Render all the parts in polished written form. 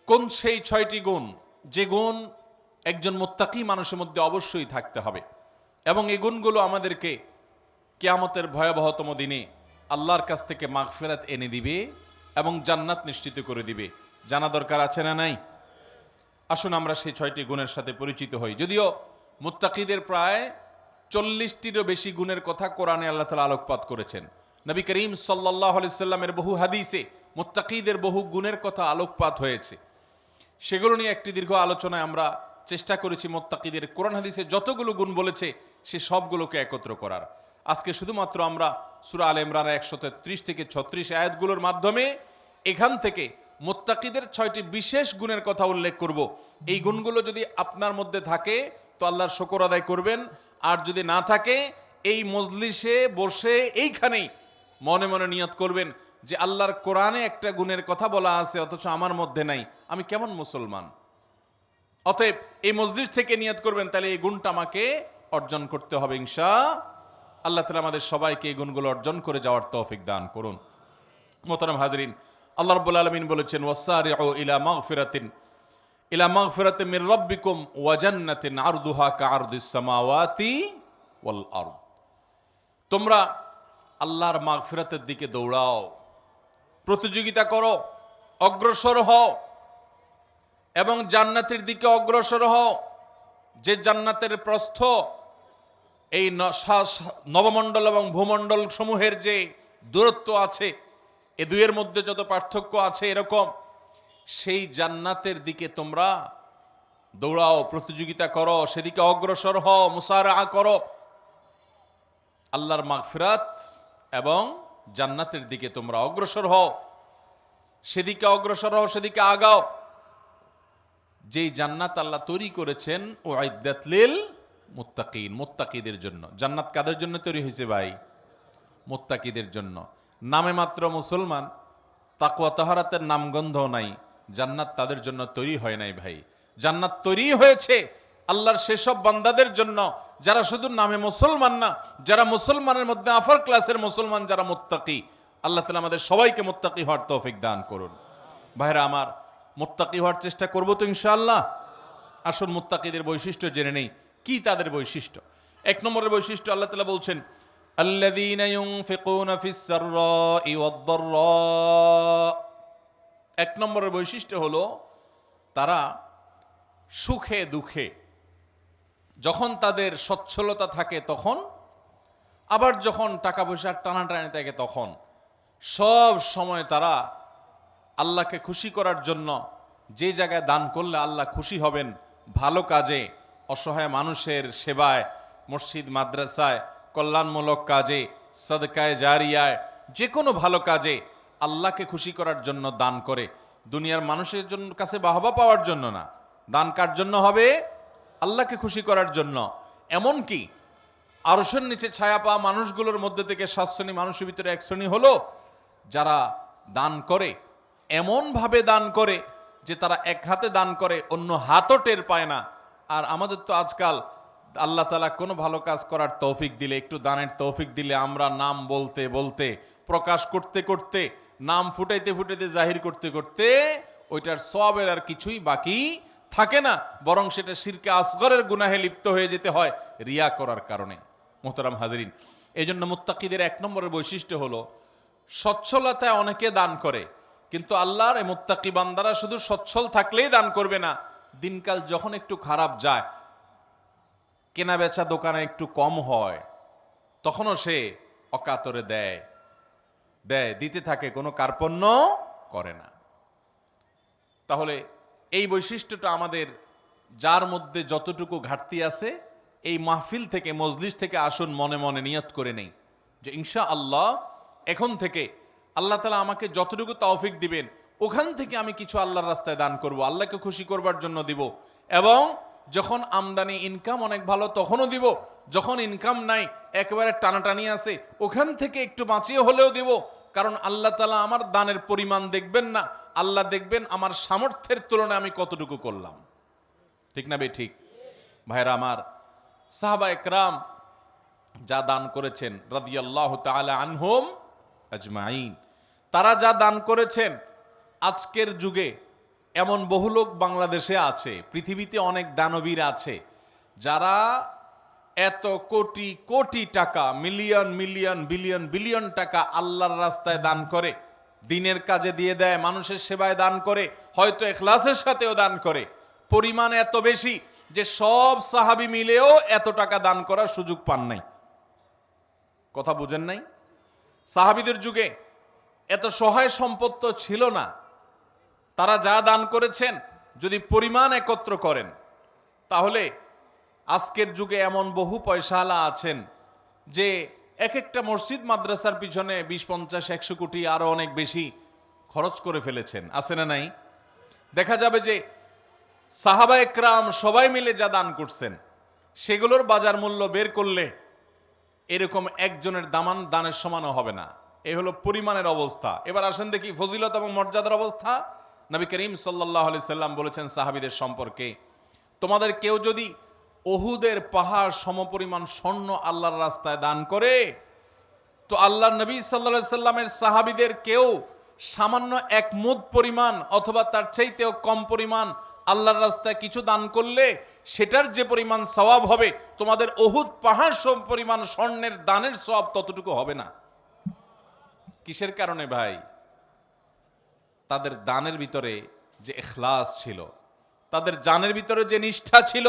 কোন সেই 6টি গুণ যে গুণ একজন মুত্তাকি মানুষের মধ্যে অবশ্যই থাকতে হবে, এবং এই গুণগুলো আমাদেরকে কিয়ামতের ভয়াবহতম দিনে আল্লাহর কাছ থেকে মাগফিরাত এনে দিবে এবং জান্নাত নিশ্চিত করে দিবে। জানা দরকার আছে না নাই? আসুন আমরা সেই 6টি গুণের সাথে পরিচিত হই। যদিও মুত্তাকিদের প্রায় 40টিরও বেশি গুণের কথা কোরআনে আল্লাহ তাআলা আলোকপাত করেছেন। নবী করিম সাল্লাল্লাহু আলাইহি সাল্লামের বহু হাদিসে মুত্তাকিদের বহু গুণের কথা আলোকপাত হয়েছে। সেগুলো নিয়ে একটি দীর্ঘ আলোচনায় আমরা চেষ্টা করেছি মুত্তাকিদের কোরআন হাদিসে যতগুলো গুণ বলেছে সে সবগুলোকে একত্র করার। আজকে শুধুমাত্র আমরা সূরা আলে ইমরানের 133 থেকে 36 আয়াতগুলোর মাধ্যমে এখান থেকে মুত্তাকিদের 6টি বিশেষ গুণের কথা উল্লেখ করব। এই গুণগুলো যদি আপনার মধ্যে থাকে তো আল্লাহর শুকর আদায় করবেন, আর যদি না থাকে এই মজলিসে বসে এইখানেই মনে মনে নিয়ত করবেন যে আল্লাহর কোরআনে একটা গুণের কথা বলা আছে অথচ আমার মধ্যে নাই, আমি কেমন মুসলমান। অতএব এই মসজিদ থেকে নিয়ত করবেন, তাহলে এই গুণটা আমাকে অর্জন করতে হবে ইনশাআল্লাহ। আল্লাহ তাআলা আমাদের সবাইকে এই গুণগুলো অর্জন করে যাওয়ার তৌফিক দান করুন। মোহতারাম হাজরিন, আল্লাহ রাব্বুল আলামিন বলেছেন ওয়াসারিউ ইলা মাগফিরাতিন মির রাব্বিকুম ওয়া জান্নাতিন আরদুহা কাআরদিস সামাওয়াতি ওয়াল আরদ। তোমরা আল্লাহর মাগফিরাতের দিকে দৌড়াও, প্রতিযোগিতা করো, অগ্রসর হও এবং জান্নাতের দিকে অগ্রসর হও, যে জান্নাতের প্রস্থ এই নবমণ্ডল এবং ভূমণ্ডল সমূহের যে দূরত্ব আছে এ দুইয়ের মধ্যে যত পার্থক্য আছে এরকম সেই জান্নাতের দিকে তোমরা দৌড়াও, প্রতিযোগিতা করো, সেদিকে অগ্রসর হও, মুসারাআ করো। আল্লাহর মাগফিরাত এবং জান্নাতের দিকে তোমরা অগ্রসর হও, সেদিকে অগ্রসর হও, সেদিকে আগাও। যেই জান্নাত আল্লাহ তৈরি করেছেন উইদ্দাত লিল মুত্তাকিন, মুত্তাকিদের জন্য। জান্নাত কাদের জন্য তৈরি হয়েছে ভাই? মুত্তাকিদের জন্য। নামে মাত্র মুসলমান, তাকওয়া তাহারাতের নামগন্ধ নাই, জান্নাত তাদের জন্য তৈরি হয় নাই ভাই। জান্নাত তৈরি হয়েছে আল্লাহর সেসব বান্দাদের জন্য যারা শুধু নামে মুসলমান না, যারা মুসলমানের মধ্যে আফার ক্লাসের মুসলমান, যারা মুত্তাকি। আল্লাহ তাআলা আমাদের সবাইকে মুত্তাকি হওয়ার তৌফিক দান করুন। ভাইরা আমার, মুত্তাকি হওয়ার চেষ্টা করব তো ইনশাআল্লাহ। আসুন মুত্তাকিদের বৈশিষ্ট্য জেনে নেই। কি তাদের বৈশিষ্ট্য? 1 নম্বরের বৈশিষ্ট্য আল্লাহ তাআলা বলছেন আল্লাযীনা ইউনফিকুনা ফিস সাররাই ওয়াদ দাররা। 1 নম্বরের বৈশিষ্ট্য হলো তারা সুখে দুঃখে, যখন তাদের সচ্ছলতা থাকে তখন, আবার যখন টাকা পয়সার টানাটানি থাকে তখন, সব সময় তারা আল্লাহকে খুশি করার জন্য যে জায়গায় দান করলে আল্লাহ খুশি হবেন, ভালো কাজে, অসহায় মানুষের সেবায়, মসজিদ মাদ্রাসায়, কল্যাণমূলক কাজে, সাদকায়ে জারিয়ায়, যে কোনো ভালো কাজে আল্লাহকে খুশি করার জন্য দান করে। দুনিয়ার মানুষের জন্য কাছে বাহবা পাওয়ার জন্য না, দান কার জন্য হবে? আল্লাহকে খুশি করার জন্য। এমনকি আরশের নিচে ছায়া পাওয়া মানুষগুলোর মধ্যে থেকে 7 শ্রেণী মানুষের ভিতরে 1 শ্রেণী হলো যারা দান করে, এমনভাবে দান করে যে তারা এক হাতে দান করে, অন্য হাতও টের পায় না। আর আমাদের তো আজকাল আল্লাহ তাআলা কোনো ভালো কাজ করার তৌফিক দিলে, একটু দানের তৌফিক দিলে, আমরা নাম বলতে বলতে, প্রকাশ করতে করতে, নাম ফুটাইতে ফুটাইতে, জাহির করতে করতে ওইটার সওয়াবের আর কিছুই বাকি থাকে না, বরং সেটা শিরকে আসগরের গুনাহে লিপ্ত হয়ে যেতে হয় রিয়া করার কারণে। মোহতারাম হাজরিন, এই জন্য মুত্তাকিদের 1 নম্বরের বৈশিষ্ট্য হলো সচ্ছলতায় অনেকে দান করে, কিন্তু আল্লাহর এই মুত্তাকি বান্দারা শুধু সচ্ছল থাকলেই দান করবে না, দিনকাল যখন একটু খারাপ যায়, কেনা বেচা দোকানে একটু কম হয়, তখনও সে অকাতরে দেয়, দিতে থাকে, কোনো কার্পণ্য করে না। তাহলে এই বৈশিষ্ট্যটা আমাদের, যার মধ্যে যতটুকু ঘাটতি আছে, এই মাহফিল থেকে, মজলিস থেকে আসুন মনে মনে নিয়ত করে নেই যে ইনশাআল্লাহ এখন থেকে আল্লাহ তাআলা আমাকে যতটুকু তৌফিক দিবেন ওখান থেকে আমি কিছু আল্লাহর রাস্তায় দান করব, আল্লাহকে খুশি করবার জন্য দিব। এবং যখন আমদানি ইনকাম অনেক ভালো তখনও দিব, যখন ইনকাম নাই, একেবারে টানাটানি আছে, ওখান থেকে একটু বাঁচিয়ে হলেও দিব। কারণ আল্লাহ তাআলা আমার দানের পরিমাণ দেখবেন না, আল্লাহ দেখবেন আমার সামর্থ্যের তুলনায় আমি কতটুকু করলাম। ঠিক না বে ঠিক? ভাইরা আমার, সাহাবা একরাম যা দান করেছেন রাদিয়াল্লাহু তাআলা আনহুম আজমাইন, তারা যা দান করেছেন আজকের যুগে এমন বহু লোক বাংলাদেশে আছে, পৃথিবীতে অনেক দানবীর আছে যারা এত কোটি কোটি টাকা, মিলিয়ন মিলিয়ন বিলিয়ন বিলিয়ন টাকা আল্লাহর রাস্তায় দান করে, দিনের কাজে দিয়ে দেয়, মানুষের সেবায় দান করে, হয়তো ইখলাসের সাথেও দান করে। পরিমাণ এত বেশি যে সব সাহাবী মিলেও এত টাকা দান করার সুযোগ পান নাই। কথা বুঝেন নাই? সাহাবীদের যুগে এত সহায় সম্পদ তো ছিল না। তারা যা দান করেছেন যদি পরিমাণ একত্র করেন, তাহলে আজকের যুগে এমন বহু পয়সাওয়ালা আছেন যে এক একটা মসজিদ মাদ্রাসার পিছনে 20-50-100 কোটি আরো অনেক বেশি খরচ করে ফেলেছেন। আছে না নাই? দেখা যাবে যে সাহাবা একরাম সবাই মিলে যা দান করছেন সেগুলোর বাজার মূল্য বের করলে এরকম একজনের দানের সমানও হবে না। এই হলো পরিমাণের অবস্থা। এবার আসেন দেখি ফজিলত এবং মর্যাদার অবস্থা। নবী করিম সাল্লাল্লাহু আলাইহি সাল্লাম বলেছেন সাহাবীদের সম্পর্কে, তোমাদের কেউ যদি উহুদের পাহাড় সমপরিমাণ স্বর্ণ আল্লাহর রাস্তায় দান করে, তো আল্লাহর নবী সাল্লাল্লাহু আলাইহি সাল্লামের সাহাবীদের কেউ সামান্য এক মুদ পরিমাণ অথবা তার চাইতেও কম পরিমাণ আল্লাহর রাস্তায় কিছু দান করলে সেটার যে পরিমাণ সওয়াব হবে, তোমাদের উহুদ পাহাড় সম পরিমাণ স্বর্ণের দানের সওয়াব ততটুকু হবে না। কিসের কারণে ভাই? তাদের দানের ভিতরে যে ইখলাস ছিল, তাদের জানের ভিতরে যে নিষ্ঠা ছিল,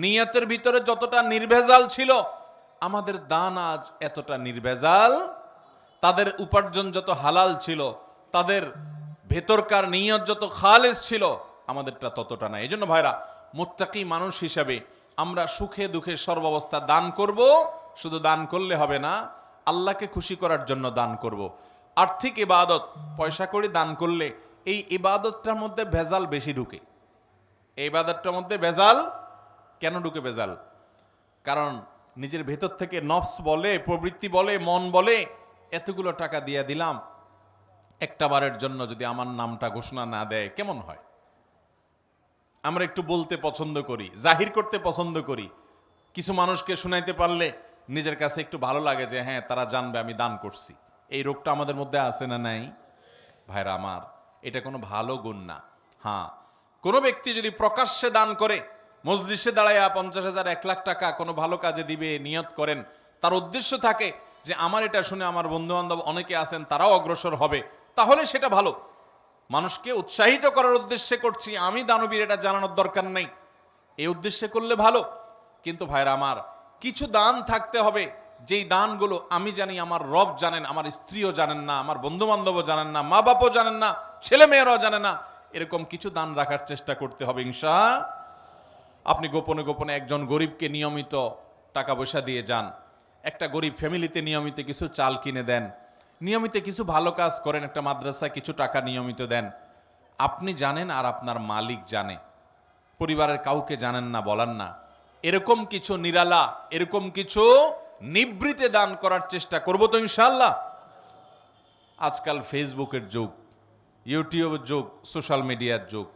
নিয়তের ভিতরে যতটা নির্ভেজাল ছিল, আমাদের দান আজ এতটা নির্ভেজাল। তাদের উপার্জন যত হালাল ছিল, তাদের ভেতরকার নিয়ত যত খালেস ছিল, আমাদেরটা ততটা না। এই জন্য ভাইরা, মুত্তাকি মানুষ হিসাবে আমরা সুখে দুঃখে সর্বাবস্থা দান করব। শুধু দান করলে হবে না, আল্লাহকে খুশি করার জন্য দান করব। আর্থিক ইবাদত পয়সা করে দান করলে এই ইবাদতটার মধ্যে ভেজাল বেশি ঢুকে। এই ইবাদতটার মধ্যে ভেজাল কেন ঢুকে? ভেজাল কারণ নিজের ভেতর থেকে নফস বলে, প্রবৃত্তি বলে, মন বলে, এতগুলো টাকা দিয়ে দিলাম, একটা বারের জন্য যদি আমার নামটা ঘোষণা না দেয় কেমন হয়? আমরা একটু বলতে পছন্দ করি, জাহির করতে পছন্দ করি। কিছু মানুষকে শুনাইতে পারলে নিজের কাছে একটু ভালো লাগে যে হ্যাঁ, তারা জানবে আমি দান করছি। এই রোগটা আমাদের মধ্যে আছে না নাই? ভাইরা আমার, এটা কোনো ভালো গুণ না। হ্যাঁ, কোনো ব্যক্তি যদি প্রকাশ্যে দান করে, মজলিসে দাঁড়াইয়া 50,000 1 লাখ টাকা কোনো ভালো কাজে দিবে নিয়ত করেন, তার উদ্দেশ্য থাকে যে আমার এটা শুনে আমার বন্ধু বান্ধব অনেকে আছেন তারাও অগ্রসর হবে, তাহলে সেটা ভালো। মানুষকে উৎসাহিত করার উদ্দেশ্যে করছি, আমি দানবীর এটা জানানোর দরকার নেই, এই উদ্দেশ্যে করলে ভালো। কিন্তু ভাইরা আমার, কিছু দান থাকতে হবে যেই দানগুলো আমি জানি, আমার রব জানেন, আমার স্ত্রীও জানেন না, আমার বন্ধু বান্ধবও জানেন না, মা বাপও জানেন না, ছেলে মেয়েরাও জানে না। এরকম কিছু দান রাখার চেষ্টা করতে হবে ইনশাআল্লাহ। আপনি গোপনে গোপনে একজন গরিবকে নিয়মিত টাকা পয়সা দিয়ে যান, একটা গরিব ফ্যামিলিতে নিয়মিত কিছু চাল কিনে দেন, নিয়মিত কিছু ভালো কাজ করেন, একটা মাদ্রাসায় কিছু টাকা নিয়মিত দেন। আপনি জানেন আর আপনার মালিক জানে, পরিবারের কাউকে জানেন না, বলার না। এরকম কিছু নিরালা, এরকম কিছু নিবৃতে দান করার চেষ্টা করব তো ইনশাআল্লাহ। আজকাল ফেসবুকের যুগ, ইউটিউবের যুগ, সোশ্যাল মিডিয়ার যুগ।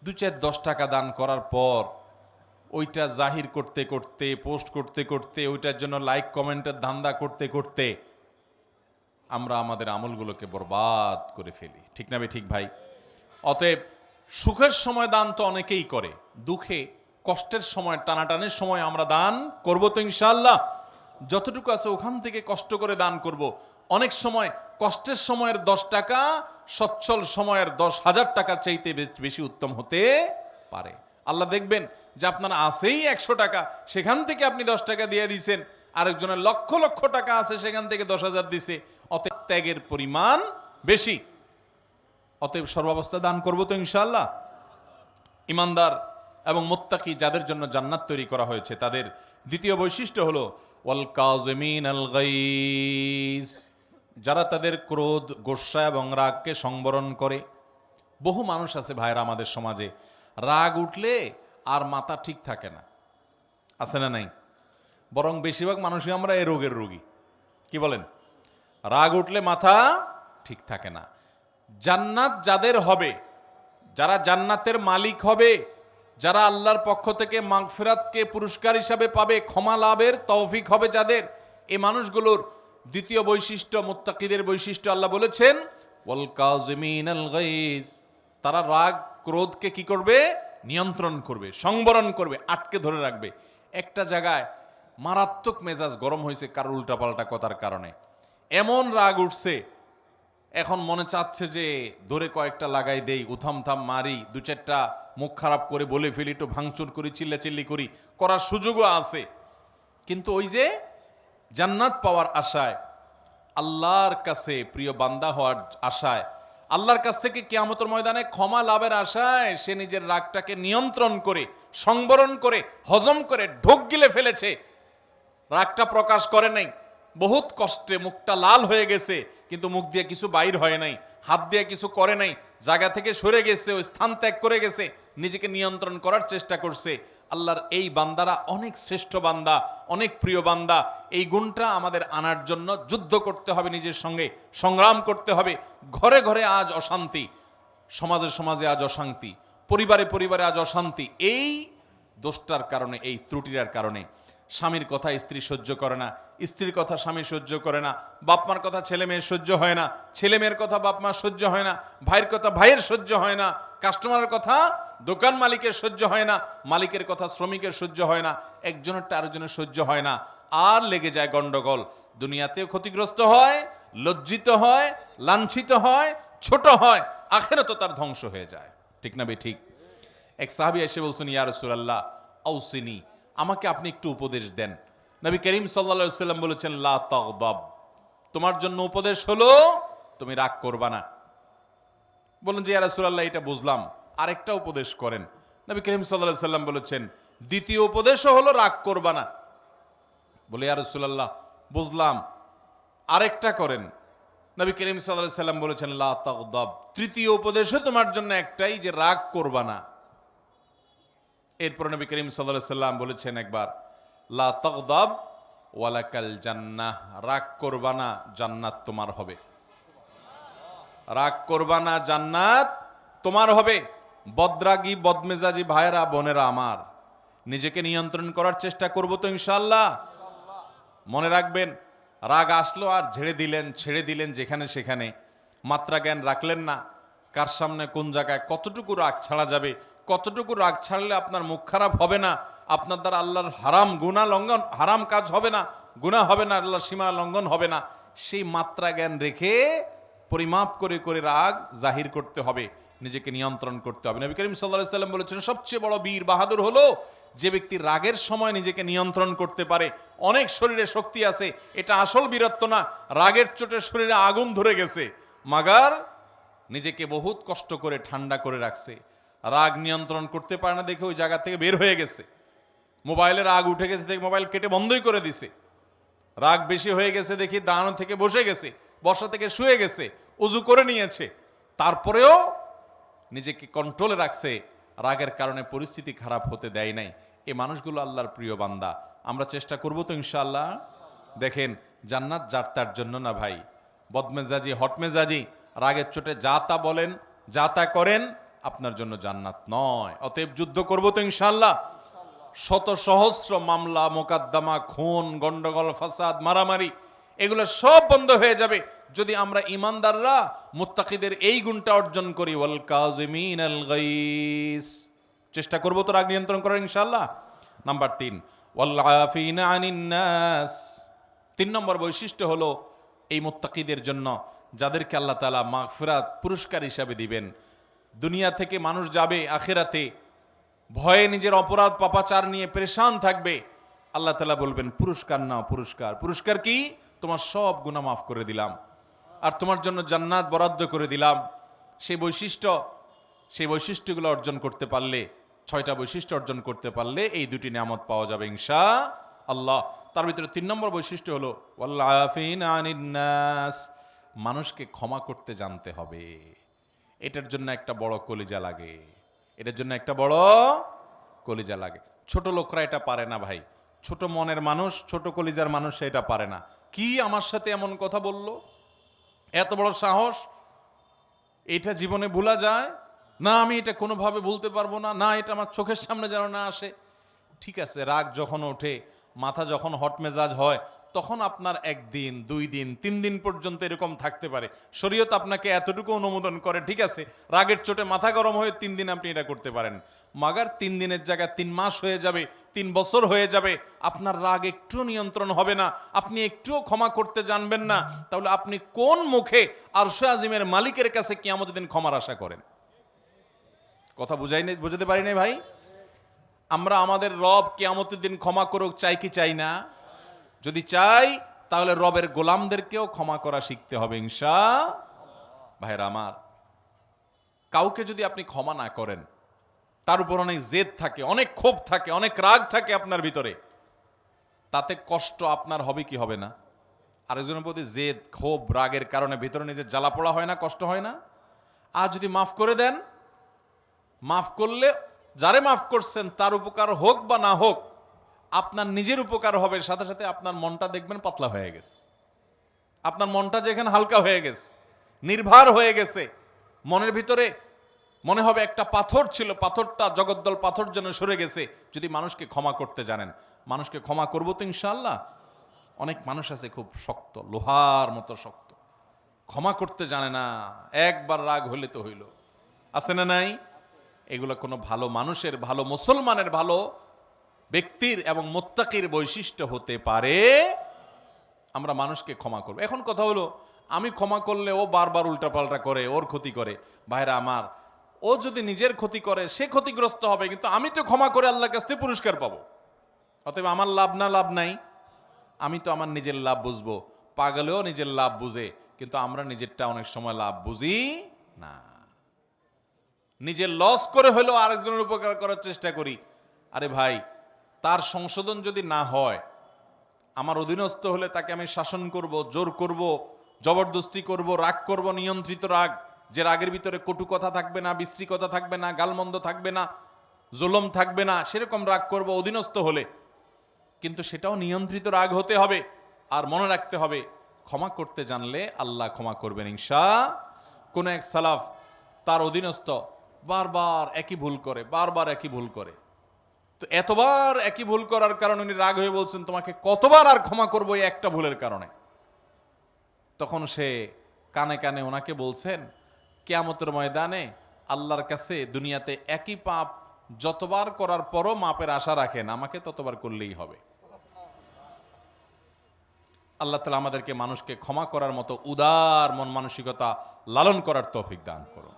2-4-10 টাকা দান করার পর ওইটা জাহির করতে করতে, পোস্ট করতে করতে, ওইটার জন্য লাইক কমেন্টের ধান্দা করতে করতে আমরা আমাদের আমলগুলোকে বরবাদ করে ফেলি। ঠিক না ঠিক ভাই? অতএব সুখের সময় দান তো অনেকেই করে, দুঃখে কষ্টের সময়, টানাটানের সময় আমরা দান করব তো ইনশাআল্লাহ। যতটুকু আছে ওখান থেকে কষ্ট করে দান করব। অনেক সময় কষ্টের সময়ের 10 টাকা সচ্ছল সময়ের 10,000 টাকার চাইতে বেশি উত্তম হতে পারে। আল্লাহ দেখবেন যে আপনার আছেই 100 টাকা, সেখান থেকে আপনি 10 টাকা দিয়ে দিয়েছেন, আরেকজনের লক্ষ লক্ষ টাকা আছে, সেখান থেকে 10,000 দিছে। অতএব ত্যাগের পরিমাণ বেশি। অতএব সর্বাবস্থা দান করব তো ইনশাআল্লাহ। ইমানদার এবং মুত্তাকি যাদের জন্য জান্নাত তৈরি করা হয়েছে, তাদের দ্বিতীয় বৈশিষ্ট্য হলো ওয়াল কাযিমিনাল গাইজ, যারা তাদের ক্রোধ, গোসা এবং রাগকে সংবরণ করে। বহু মানুষ আছে ভাইরা আমাদের সমাজে, রাগ উঠলে আর মাথা ঠিক থাকে না, আছে না নাই? বরং বেশিরভাগ মানুষই আমরা এই রোগের রোগী। কি বলেন? রাগ উঠলে মাথা ঠিক থাকে না। জান্নাত যাদের হবে, যারা জান্নাতের মালিক হবে, যারা আল্লাহর পক্ষ থেকে মাগফিরাতকে পুরস্কার হিসাবে পাবে, ক্ষমা লাভের তৌফিক হবে যাদের, এই মানুষগুলোর দ্বিতীয় বৈশিষ্ট্য, মুত্তাকিদের বৈশিষ্ট্য আল্লাহ বলেছেন ওয়াল কাযিমিনাল গাইজ, তারা রাগ ক্রোধকে কি করবে? নিয়ন্ত্রণ করবে, সংবরণ করবে, আটকে ধরে রাখবে। একটা জায়গায় মারাত্মক মেজাজ গরম হয়েছে কারোর উল্টাপাল্টা কথার কারণে, এমন রাগ উঠছে, এখন মনে চাচ্ছে যে ধরে কয়েকটা লাগাই দেই, উথাম থাম মারি, দু চারটা মুখ খারাপ করে বলে ফেলি, একটু ভাঙচুর করি, চিল্লাচিল্লি করি, করার সুযোগও আছে। কিন্তু ওই যে জান্নাত পাওয়ার আশায়, আল্লাহর কাছে প্রিয় বান্দা হওয়ার আশায়, আল্লাহর কাছ থেকে কিয়ামতের ময়দানে ক্ষমা লাভের আশায় সে নিজের রাগটাকে নিয়ন্ত্রণ করে, সংবরণ করে, হজম করে ঢোক গিলে ফেলেছে। রাগটা প্রকাশ করে নাই, বহুত কষ্টে মুখটা লাল হয়ে গেছে, কিন্তু মুখ দিয়ে কিছু বাইর হয় নাই, হাত দিয়ে কিছু করে নাই, জায়গা থেকে সরে গেছে, ওই স্থান ত্যাগ করে গেছে, নিজেকে নিয়ন্ত্রণ করার চেষ্টা করছে। আল্লাহর এই বান্দারা অনেক শ্রেষ্ঠ বান্দা, অনেক প্রিয় বান্দা। এই গুণটা আমাদের আনার জন্য যুদ্ধ করতে হবে, নিজের সঙ্গে সংগ্রাম করতে হবে। ঘরে ঘরে আজ অশান্তি, সমাজে সমাজে আজ অশান্তি, পরিবারে পরিবারে আজ অশান্তি। এই দোষটার কারণে, এই ত্রুটির কারণে। স্বামীর কথা স্ত্রী সহ্য করে না, স্ত্রীর কথা স্বামী সহ্য করে না, বাপমার কথা ছেলে মেয়ের সহ্য হয় না, ছেলে মেয়ের কথা বাপমার সহ্য হয় না, ভাইয়ের কথা ভাইয়ের সহ্য হয় না, কাস্টমারের কথা দোকান মালিকের সহ্য হয় না, মালিকের কথা শ্রমিকের সহ্য হয় না, একজনেরটা আরেকজনের সহ্য হয় না, আর লেগে যায় গন্ডগোল। দুনিয়াতেও ক্ষতিগ্রস্ত হয়, লজ্জিত হয়, লাঞ্ছিত হয়, ছোট হয়, আখিরাতেও তার ধ্বংস হয়ে যায়। ঠিক না বে ঠিক? এক সাহাবী এসে বলছেন, ইয়া রাসূলুল্লাহ আউসিনি, আমাকে আপনি একটু উপদেশ দেন। নবী করিম সাল্লাল্লাহু আলাইহি ওয়াসাল্লাম বলেছেন, লা তাগদাব, তোমার জন্য উপদেশ হলো তুমি রাগ করবা না। বলেন যে ইয়া রাসূলুল্লাহ এটা বুঝলাম, আরেকটা উপদেশ করেন। নবী করিম সাল্লাল্লাহু আলাইহি ওয়াসাল্লাম বলেছেন, দ্বিতীয় উপদেশও হলো রাগ করবা না। বলে ইয়া রাসূলুল্লাহ বুঝলাম, আরেকটা করেন। নবী করিম সাল্লাল্লাহু আলাইহি ওয়াসাল্লাম বলেছেন, লা তাগদাব, তৃতীয় উপদেশও তোমার জন্য একটাই, যে রাগ করবা না। এরপর নবী করিম সাল্লাল্লাহু আলাইহি ওয়াসাল্লাম বলেছেন একবার, লা তাগদাব ওয়ালাকাল জান্নাহ, রাগ করবা না, জান্নাত তোমার হবে। রাগ করবা না, জান্নাত তোমার হবে। বদরাগী বদমেজাজি ভাইয়েরা বোনেরা আমার, নিজেকে নিয়ন্ত্রণ করার চেষ্টা করব তো ইনশাআল্লাহ। মনে রাখবেন, রাগ আসলো আর ছেড়ে দিলেন যেখানে সেখানে, মাত্রা জ্ঞান রাখলেন না কার সামনে কোন জায়গায় কতটুকু রাগ ছাড়া যাবে, কতটুকু রাগ ছাড়লে আপনার মুখ খারাপ হবে না, আপনার দ্বারা আল্লাহর হারাম কাজ হবে না, গুনাহ হবে না, আল্লাহর সীমা লঙ্ঘন হবে না, সেই মাত্রা জ্ঞান রেখে পরিমাপ করে করে রাগ জাহির করতে হবে, নিজেকে নিয়ন্ত্রণ করতে হবে। নবী করিম সাল্লাল্লাহু আলাইহি ওয়াসাল্লাম বলেছেন, সবচেয়ে বড় বীর বাহাদুর হলো যে ব্যক্তি রাগের সময় নিজেকে নিয়ন্ত্রণ করতে পারে। অনেক শরীরে শক্তি আছে, এটা আসল বীরত্ব না, রাগের চোটে শরীরে আগুন ধরে গেছে, মাগার নিজেকে বহুত কষ্ট করে ঠান্ডা করে রাখছে। রাগ নিয়ন্ত্রণ করতে পারে না দেখে ওই জায়গা থেকে বের হয়ে গেছে, মোবাইলে রাগ উঠে গেছে দেখে মোবাইল কেটে বন্ধই করে দিছে, রাগ বেশি হয়ে গেছে দেখি দাঁড়ানো থেকে বসে গেছে, বসা থেকে শুয়ে গেছে, উজু করে নিয়েছে, তারপরেও নিজেকে কন্ট্রোলে রাখছে, রাগের কারণে পরিস্থিতি খারাপ হতে দেয় নাই। এই মানুষগুলো আল্লাহর প্রিয় বান্দা। আমরা চেষ্টা করব তো ইনশাআল্লাহ। দেখেন, জান্নাত যার তার জন্য না ভাই। বদমেজাজি হটমেজাজি রাগের চোটে যা তা বলেন, যা তা করেন, আপনার জন্য জান্নাত নয়। অতএব যুদ্ধ করব তো ইনশাআল্লাহ। শত সহস্র মামলা মোকদ্দমা, খুন, গন্ডগোল, ফাসাদ, মারামারি, এগুলো সব বন্ধ হয়ে যাবে যদি আমরা ইমানদাররা মুত্তাকিদের এই গুণটা অর্জন করি, ওয়াল কাযিমিনাল গাইস। চেষ্টা করব তো রাগ নিয়ন্ত্রণ করার ইনশাআল্লাহ। নাম্বার 3, ওয়াল আফিনা আনিন নাস। 3 নম্বর বৈশিষ্ট্য হলো এই মুত্তাকিদের জন্য, যাদেরকে আল্লাহ তাআলা মাগফিরাত পুরস্কার হিসাবে দিবেন। দুনিয়া থেকে মানুষ যাবে আখিরাতে ভয়ে নিজের অপরাধ পাপাচার নিয়ে পেরেশান থাকবে, আল্লাহ তাআলা বলবেন পুরস্কার নাও, পুরস্কার। পুরস্কার কি? তোমার সব গুনাহ মাফ করে দিলাম আর তোমার জন্য জান্নাত বরাদ্দ করে দিলাম। সেই বৈশিষ্ট্যগুলো অর্জন করতে পারলে, 6টা বৈশিষ্ট্য অর্জন করতে পারলে এই 2টি নিয়ামত পাওয়া যাবে ইনশাআল্লাহ। তার ভিতরে 3 নম্বর বৈশিষ্ট্য হলো ওয়াল আফিনা আনিন নাস, মানুষকে ক্ষমা করতে জানতে হবে। এটার জন্য একটা বড় কলিজা লাগে, এটার জন্য একটা বড় কলিজা লাগে। ছোট লোকরা এটা পারে না ভাই, ছোট মনের মানুষ, ছোট কলিজার মানুষ এটা পারে না। কি আমার সাথে এমন কথা বলল, এত বড় সাহস, এটা জীবনে ভোলা যায় না, আমি এটা কোনোভাবে ভুলতে পারবো না, না এটা আমার চোখের সামনে যেন না আসে। ঠিক আছে, রাগ যখন ওঠে, মাথা যখন হট মেজাজ হয়, তখন আপনার 1 দিন 2 দিন 3 দিন পর্যন্ত এরকম থাকতে পারে। শরীয়ত আপনাকে এতটুকু অনুমোদন করে, ঠিক আছে, রাগের চোটে মাথা গরম হয়ে 3 দিন আপনি এটা করতে পারেন। মাগার 3 দিনের জায়গায় 3 মাস হয়ে যাবে, 3 বছর হয়ে যাবে, আপনার রাগ একটু নিয়ন্ত্রণ হবে না, আপনি একটুও ক্ষমা করতে জানবেন না, তাহলে আপনি কোন মুখে আরশে আজিমের মালিকের কাছে কিয়ামতের দিন ক্ষমার আশা করেন? কথা বুঝাতে পারি নাই ভাই? আমরা আমাদের রব কিয়ামতের দিন ক্ষমা করুক চাই কি চাই না? যদি চাই তাহলে রবের গোলামদেরকেও ক্ষমা করা শিখতে হবে ভাইরা আমার। কাউকে যদি আপনি ক্ষমা না করেন, তার উপর অনেক জেদ থাকে, অনেক ক্ষোভ থাকে, অনেক রাগ থাকে আপনার ভিতরে, তাতে কষ্ট আপনার হবে কি হবে না? আরেকজনের প্রতি জেদ ক্ষোভ রাগের কারণে ভিতরে নিজের জ্বালা পোড়া হয় না, কষ্ট হয় না? আর যদি মাফ করে দেন, মাফ করলে যারে মাফ করছেন তার উপকার হোক বা না হোক, আপনার নিজের উপকার হবে, সাথে সাথে আপনার মনটা দেখবেন পাতলা হয়ে গেছে, আপনার মনটা যেখানে হালকা হয়ে গেছে, নির্ভার হয়ে গেছে, মনের ভিতরে মনে হবে একটা পাথর ছিল, পাথরটা জগদ্দল পাথর যেন সরে গেছে। যদি মানুষকে ক্ষমা করতে জানেন, মানুষকে ক্ষমা করবো তো ইনশাআল্লাহ। অনেক মানুষ আছে খুব শক্ত, লোহার মতো শক্ত, ক্ষমা করতে জানে না, একবার রাগ হইলে তো হইল, আছে না নাই? এগুলো কোনো ভালো মানুষের, ভালো মুসলমানের, ভালো ব্যক্তির এবং মুত্তাকির বৈশিষ্ট্য হতে পারে। আমরা মানুষকে ক্ষমা করব। এখন কথা হলো, আমি ক্ষমা করলে ও বারবার উল্টাপাল্টা করে, ওর ক্ষতি করে। ভাইরা আমার, ও যদি নিজের ক্ষতি করে সে ক্ষতিগ্রস্ত হবে, কিন্তু আমি তো ক্ষমা করে আল্লাহর কাছ থেকে পুরস্কার পাবো। অতএব আমার লাভ না লাভ নাই, আমি তো আমার নিজের লাভ বুঝবো। পাগলেও নিজের লাভ বুঝে, কিন্তু আমরা নিজেরটা অনেক সময় লাভ বুঝি না। নিজের লস করে হলেও আরেকজনের উপকার করার চেষ্টা করি। আরে ভাই, তার সংশোধন যদি না হয়, আমার অধীনস্থ হলে তাকে আমি শাসন করব, জোর করব, জবরদস্তি করব, রাগ করব, নিয়ন্ত্রিত রাগ, যে রাগের ভিতরে কটু কথা থাকবে না, বিশ্রী কথা থাকবে না, গালমন্দ থাকবে না, জুলুম থাকবে না, সেরকম রাগ করব অধীনস্থ হলে। কিন্তু সেটাও নিয়ন্ত্রিত রাগ হতে হবে। আর মনে রাখতে হবে, ক্ষমা করতে জানলে আল্লাহ ক্ষমা করবেন কোন এক সালাফ, তার অধীনস্থ বারবার একই ভুল করে, বারবার একই ভুল করে, তো এতবার একই ভুল করার কারণে উনি রাগ হয়ে বলছেন, তোমাকে কতবার আর ক্ষমা করবো এই একটা ভুলের কারণে? তখন সে কানে কানে ওনাকে বলছেন, কিয়ামতের ময়দানে আল্লাহর কাছে দুনিয়াতে একই পাপ যতবার করার পরও মাপের আশা রাখেন, আমাকে ততবার করলেই হবে। আল্লাহ তাআলা আমাদেরকে মানুষকে ক্ষমা করার মতো উদার মন মানসিকতা লালন করার তৌফিক দান করুন।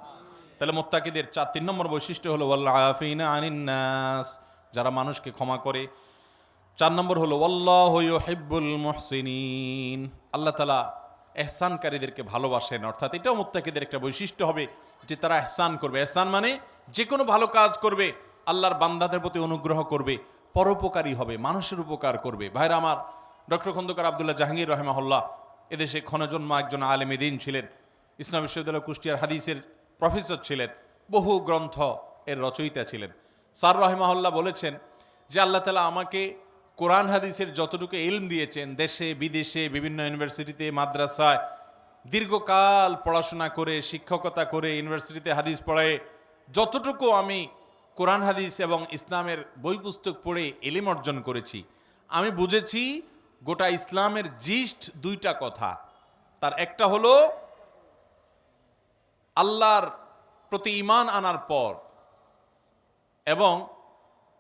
তাহলে মুত্তাকিদের 3 নম্বর বৈশিষ্ট্য হলো ওয়াল আফিনা আনিন নাস, যারা মানুষকে ক্ষমা করে। 4 নম্বর হলো ওয়াল্লাহু ইউহিব্বুল মুহসিনিন, আল্লাহ তাআলা ইহসানকারীদেরকে ভালোবাসেন। অর্থাৎ এটাও মুত্তাকিদের একটা বৈশিষ্ট্য হবে যে তারা ইহসান করবে। ইহসান মানে যে কোনো ভালো কাজ করবে, আল্লাহর বান্দাদের প্রতি অনুগ্রহ করবে, পরোপকারী হবে, মানুষের উপকার করবে। ভাইরা আমার, ডক্টর খন্দকার আব্দুল্লাহ জাহাঙ্গীর রাহিমাহুল্লাহ এদেশে ক্ষণজন্মা একজন আলেমে দ্বীন ছিলেন, ইসলাম বিশ্ববিদ্যালয় কুষ্টিয়ার হাদিসের প্রফেসর ছিলেন, বহু গ্রন্থ এর রচয়িতা ছিলেন। স্যার রাহিমাহুল্লাহ বলেছেন যে আল্লাহ তাআলা আমাকে কোরআন হাদিসের যতটুকু ইলম দিয়েছেন, দেশে বিদেশে বিভিন্ন ইউনিভার্সিটিতে মাদ্রাসায় দীর্ঘকাল পড়াশোনা করে, শিক্ষকতা করে, ইউনিভার্সিটিতে হাদিস পড়ায় যতটুকু আমি কোরআন হাদিস এবং ইসলামের বই পুস্তক পড়ে ইলম অর্জন করেছি, আমি বুঝেছি গোটা ইসলামের জিস্ট 2টা কথা। তার একটা হলো আল্লাহর প্রতি ঈমান আনার পর এবং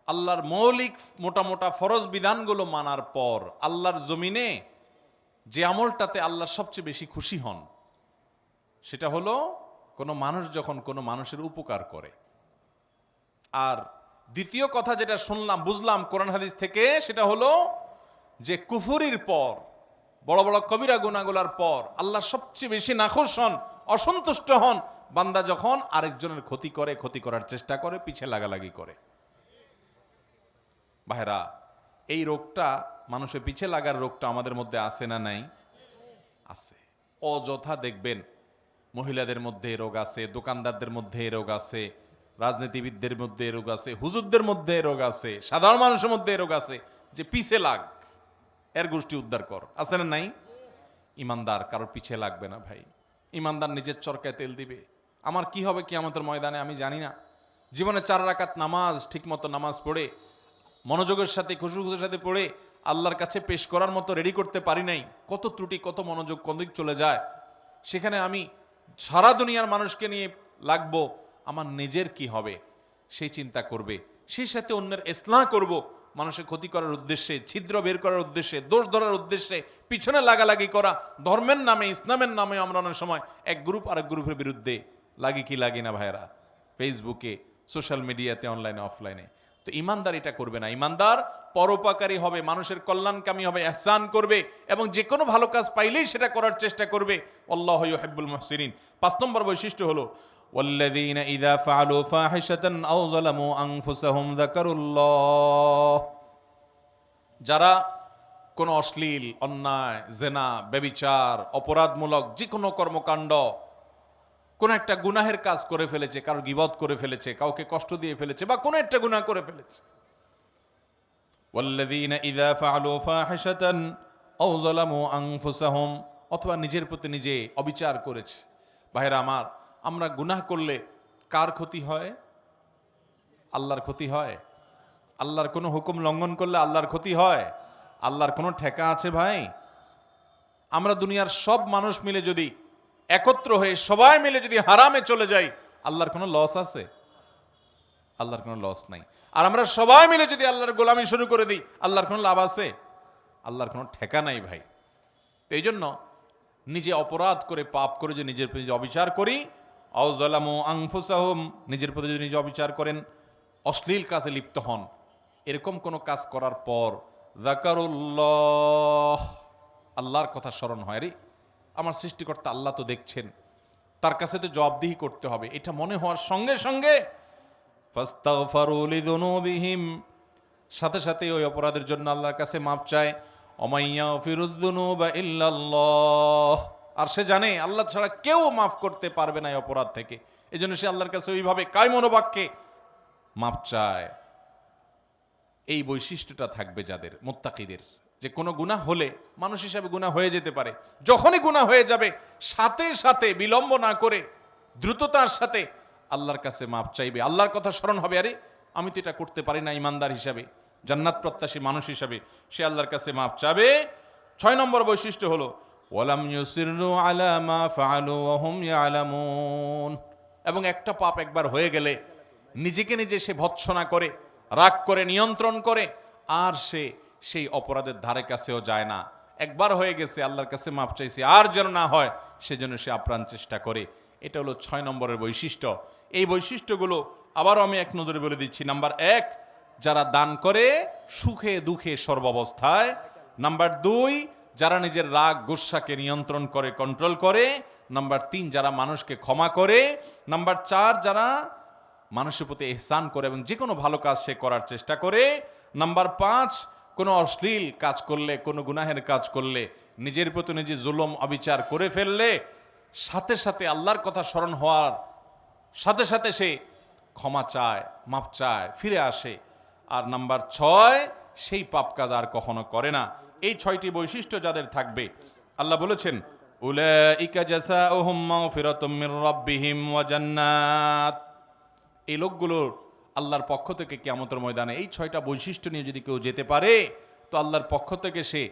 আল্লাহর মৌলিক মোটা মোটা ফরজ বিধানগুলো মানার পর আল্লাহর জমিনে যে আমলটাতে আল্লাহ সবচেয়ে বেশি খুশি হন, সেটা হলো কোনো মানুষ যখন কোনো মানুষের উপকার করে। আর দ্বিতীয় কথা যেটা শুনলাম, বুঝলাম কোরআন হাদিস থেকে, সেটা হলো যে কুফরির পর, বড় বড় কবিরা গুনাহগুলোর পর আল্লাহ সবচেয়ে বেশি নাখুশ হন, অসন্তুষ্ট হন বান্দা যখন আরেকজনের ক্ষতি করে, ক্ষতি করার চেষ্টা করে, পিছে লাগালাগি করে। ভাইরা, এই রোগটা, মানুষের পিছে লাগার রোগটা আমাদের মধ্যে আছে না নাই? আছে। অযথা দেখবেন মহিলাদের মধ্যে রোগ আছে, দোকানদারদের মধ্যে রোগ আছে, রাজনীতিবিদদের মধ্যে রোগ আছে, হুজুরদের মধ্যে রোগ আছে, সাধারণ মানুষের মধ্যে রোগ আছে, যে পিছে লাগ, এর গোষ্ঠী উদ্ধার কর, আছে না নাই? ইমানদার কারোর পিছে লাগবে না ভাই। ইমানদার নিজের চরকায় তেল দিবে। আমার কি হবে কিয়ামতের ময়দানে আমি জানি না। জীবনে 4 রাকাত নামাজ ঠিকমতো নামাজ পড়ে, মনোযোগের সাথে, খুশুখুশুর সাথে পড়ে আল্লাহর কাছে পেশ করার মতো রেডি করতে পারি নাই, কত ত্রুটি, কত মনোযোগ কোন দিক চলে যায়। সেখানে আমি সারা দুনিয়ার মানুষকে নিয়ে লাগবো, আমার নিজের কি হবে সেই চিন্তা করবে, সেই সাথে অন্যের ইসলাহ করব, মানুষের ক্ষতি করার উদ্দেশ্যে, ছিদ্র বের করার উদ্দেশ্যে, দোষ ধরার উদ্দেশ্যে পিছনে লাগালাগি করা, ধর্মের নামে, ইসলামের নামে আমরা অনেক সময় এক গ্রুপ আরেক গ্রুপের বিরুদ্ধে লাগি কি লাগি না ভাইরা, ফেসবুকে, সোশ্যাল মিডিয়াতে, অনলাইনে, অফলাইনে। তো ইমানদার এটা করবে না। ইমানদার পরোপকারী হবে, মানুষের কল্যাণকামী হবে, ইহসান করবে এবং যে কোনো ভালো কাজ পাইলেই সেটা করার চেষ্টা করবে। আল্লাহু ইউহিব্বুল মুহসিনিন। 5 নম্বর বৈশিষ্ট্য হলো ওয়াল্লাযীনা ইযা ফাআলু ফাহিশাতান আও যালামু আনফুসাহুম যাকারুল্লাহ। যারা কোনো অশ্লীল, অন্যায়, জেনা, ব্যভিচার, অপরাধমূলক যে কোনো কর্মকাণ্ড, কোন একটা গুনাহের কাজ করে ফেলেছে, কারো গীবত করে ফেলেছে, কাউকে কষ্ট দিয়ে ফেলেছে, বা কোনো একটা গুনাহ করে ফেলেছে, ওয়াল্লাযীনা ইযা ফাআলু ফাহিশাতান আও যালামু আনফুসাহুম, অথবা নিজের প্রতি নিজে অবিচার করেছে। ভাইরা আমার, আমরা গুনাহ করলে কার ক্ষতি হয়? আল্লাহর ক্ষতি হয়। আল্লাহর কোনো হুকুম লঙ্ঘন করলে আল্লাহর ক্ষতি হয়। আল্লাহর কোনো ঠেকা আছে ভাই? আমরা দুনিয়ার সব মানুষ মিলে যদি একত্র হয়ে সবাই মিলে যদি হারামে চলে যাই, আল্লাহর কোনো লস আছে? আল্লাহর কোনো লস নাই। আর আমরা সবাই মিলে যদি আল্লাহর গোলামি শুরু করে দিই, আল্লাহর কোনো লাভ আছে? আল্লাহর কোনো ঠেকা নাই ভাই। তো এই জন্য নিজে অপরাধ করে, পাপ করে যে নিজের প্রতি যে অবিচার করি, আও যালামু আনফুসাহুম, নিজের প্রতি যদি নিজে অবিচার করেন, অশ্লীল কাজে লিপ্ত হন, এরকম কোনো কাজ করার পর যাকারুল্লাহ, আল্লাহর কথা স্মরণ হয়, রে আমার সৃষ্টিকর্তা আল্লাহ তো দেখছেন, তার কাছে তো জবাবদিহি করতে হবে, এটা মনে হওয়ার সঙ্গে সঙ্গে ফাস্তাগফারু লিযুনুবিহিম, সাথে সাথে ওই অপরাধের জন্য আল্লাহর কাছে মাপ চায়। ওমাইয়া ফিরুদ্দুনুবা ইল্লাল্লাহ, আর সে জানে আল্লাহ ছাড়া কেউ মাফ করতে পারবে না এই অপরাধ থেকে, এজন্য সে আল্লাহর কাছে ওইভাবে কায় মনোবাক্যে মাপ চায়। এই বৈশিষ্ট্যটা থাকবে যাদের, মুত্তাকিদের, যে কোনো গুনাহ হলে, মানুষ হিসাবে গুনাহ হয়ে যেতে পারে, যখনই গুনাহ হয়ে যাবে সাথে সাথে বিলম্ব না করে দ্রুততার সাথে আল্লাহর কাছে মাপ চাইবে, আল্লাহর কথা স্মরণ হবে, আরে আমি তো এটা করতে পারি না, ইমানদার হিসাবে, জান্নাত প্রত্যাশী মানুষ হিসাবে সে আল্লাহর কাছে মাপ চাবে। 6 নম্বর বৈশিষ্ট্য হলো ওয়ালাম ইউসিরু আলা মা ফাআলু ওয়া হুম ইয়ালামুন, এবং একটা পাপ একবার হয়ে গেলে নিজেকে নিজে সে ভৎসনা করে, রাগ করে, নিয়ন্ত্রণ করে, আর সে সেই অপরাধের ধারে কাছেও যায় না। একবার হয়ে গেছে, আল্লাহর কাছে মাপ চাইছে, আর যেন না হয় সেজন্য সে আপ্রাণ চেষ্টা করে। এটা হলো 6 নম্বরের বৈশিষ্ট্য। এই বৈশিষ্ট্যগুলো আবারও আমি এক নজরে বলে দিচ্ছি। নাম্বার 1, যারা দান করে সুখে দুঃখে সর্বাবস্থায়। নাম্বার 2, যারা নিজের রাগ গুসাকে নিয়ন্ত্রণ করে, কন্ট্রোল করে। নাম্বার 3, যারা মানুষকে ক্ষমা করে। নাম্বার 4, যারা মানুষের প্রতি ইহসান করে এবং যে কোনো ভালো কাজ সে করার চেষ্টা করে। নাম্বার 5, কোনো অশ্লীল কাজ করলে, কোনো গুনাহের কাজ করলে, নিজের প্রতি নিজে জুলুম অবিচার করে ফেললে সাথে সাথে আল্লাহর কথা স্মরণ হওয়ার সাথে সাথে সে ক্ষমা চায়, মাপ চায়, ফিরে আসে। আর নাম্বার 6, সেই পাপ কাজ আর কখনো করে না। এই 6টি বৈশিষ্ট্য যাদের থাকবে, আল্লাহ বলেছেন উলাইকা জাযাউহুম মাগফিরাতুম মির রাব্বিহিম ওয়া জান্নাত, এই লোকগুলোর আল্লাহর পক্ষ থেকে কিয়ামতের ময়দানে এই 6টা বৈশিষ্ট্য নিয়ে যদি কেউ যেতে পারে, তো আল্লাহর পক্ষ থেকে সে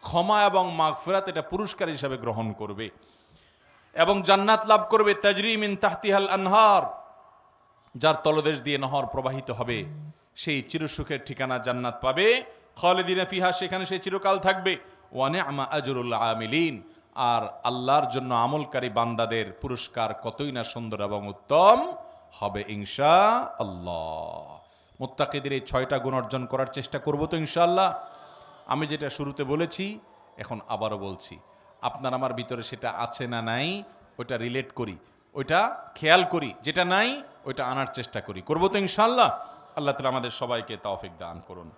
ক্ষমা এবং মাগফিরাত এটা পুরস্কার হিসাবে গ্রহণ করবে এবং জান্নাত লাভ করবে। তাজরি মিন তাহতিহাল আনহার, যার তলদেশ দিয়ে নহর প্রবাহিত হবে, সেই চিরসুখের ঠিকানা জান্নাত পাবে। খালিদিনা ফিহা, সেখানে সে চিরকাল থাকবে। ওয়া নি'মা আজরুল আমিলিন, আর আল্লাহর জন্য আমলকারী বান্দাদের পুরস্কার কতই না সুন্দর এবং উত্তম হবে ইনশাআল্লাহ। মুত্তাকিদের এই 6টা গুণ অর্জন করার চেষ্টা করব তো ইনশাআল্লাহ। আমি যেটা শুরুতে বলেছি এখন আবারও বলছি, আপনার আমার ভিতরে সেটা আছে না নাই ওইটা রিলেট করি, ওইটা খেয়াল করি, যেটা নাই ওইটা আনার চেষ্টা করি, করবো তো ইনশাআল্লাহ। আল্লাহ তাআলা আমাদের সবাইকে তৌফিক দান করুন।